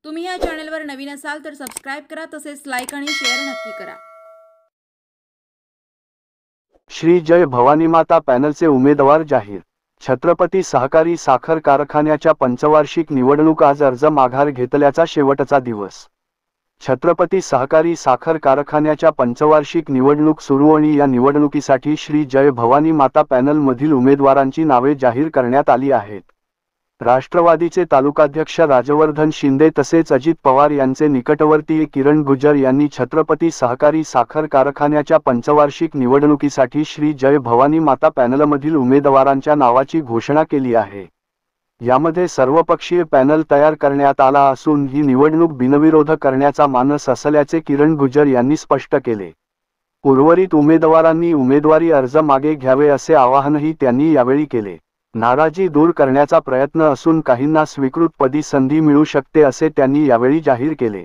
तुम्ही या चॅनलवर नवीन असाल तर सबस्क्राइब करा, तसेच लाईक आणि शेअर नक्की करा। श्री जय भवानी माता पॅनलचे उमेदवार जाहीर। छत्रपती सहकारी साखर कारखान्याच्या पंचवार्षिक निवडणूक आज अर्ज माघार घेतल्याचा शेवटचा दिवस। छत्रपती सहकारी साखर कारखान्याच्या पंचवार्षिक निवडणूक सुरू आणि या निवडणुकीसाठी श्री जय भवानी माता पॅनलमधील उमेदवारांची नावे जाहीर करण्यात आली आहेत। राष्ट्रवादीचे तालुकाध्यक्ष राजवर्धन शिंदे तसेच अजित पवार यांचे निकटवर्तीय किरण गुजर यांनी छत्रपती सहकारी साखर कारखान्याच्या पंचवार्षिक निवडणुकीसाठी श्री जय भवानी माता पॅनलमधील उमेदवारांच्या नावाची घोषणा केली आहे। यामध्ये सर्वपक्षीय पॅनल तयार करण्यात आला असून ही निवडणूक बिनविरोध करण्याचा मानस असल्याचे किरण गुजर यांनी स्पष्ट केले। उर्वरित उमेदवारांनी उमेदवारी अर्ज मागे घ्यावे असे आवाहनही त्यांनी यावेळी केले। नाराजी दूर करण्याचा प्रयत्न असून काहींना स्वीकृत पदी संधी मिळू शकते असे त्यांनी यावेळी जाहीर केले।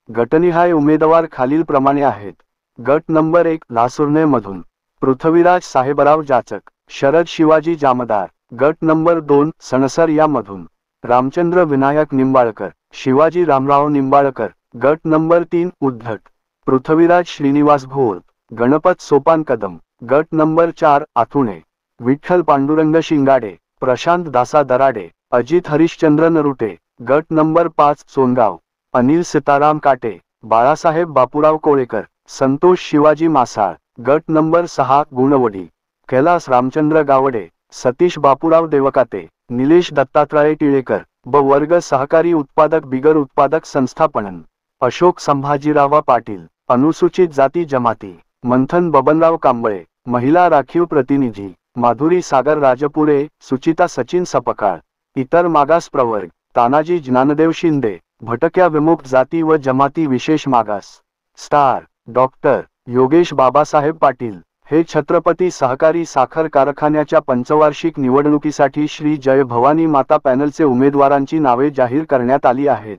गटनिहाय उमेदवार खालीलप्रमाणे आहेत। गट नंबर 1 लासुर्णे मधून पृथ्वीराज साहेबराव जाचक, शरद शिवाजी जामदार। गट नंबर 2 सणसर या मधून रामचंद्र विनायक निंबाळकर, शिवाजी रामराव निंबाळकर। गट नंबर 3 उद्धट पृथ्वीराज श्रीनिवास भोर, गणपत सोपान कदम। गट नंबर 4 आथुणे विठ्ठल पांडुरंग शिंगाडे, प्रशांत दासा दराडे, अजित हरिश्चंद्र नरुटे। गट नंबर 5 सोनगाव अनिल सीताराम काटे, बाळासाहेब बापूराव कोळेकर, संतोष शिवाजी मासाळ। गट नंबर 6 गुणवडी कैलास रामचंद्र गावडे, सतीश बापूराव देवकाते, निलेश दत्तात्रय टिळेकर। ब वर्ग सहकारी उत्पादक बिगर उत्पादक संस्थापन अशोक संभाजीराव पाटील, अनुसूचित जाती जमाती मंथन बबनराव कांबळे, महिला राखीव प्रतिनिधी माधुरी सागर राजपुरे, सुचिता सचिन सपकाळ। इतर मागास प्रवर्ग तानाजी ज्ञानदेव शिंदे, भटक्या विमुक्त जाती व जमाती विशेष मागास स्टार डॉक्टर योगेश बाबासाहेब पाटील। हे छत्रपती सहकारी साखर कारखान्याच्या पंचवार्षिक निवडणुकीसाठी श्री जय भवानी माता पॅनलचे उमेदवारांची नावे जाहीर करण्यात आली आहेत।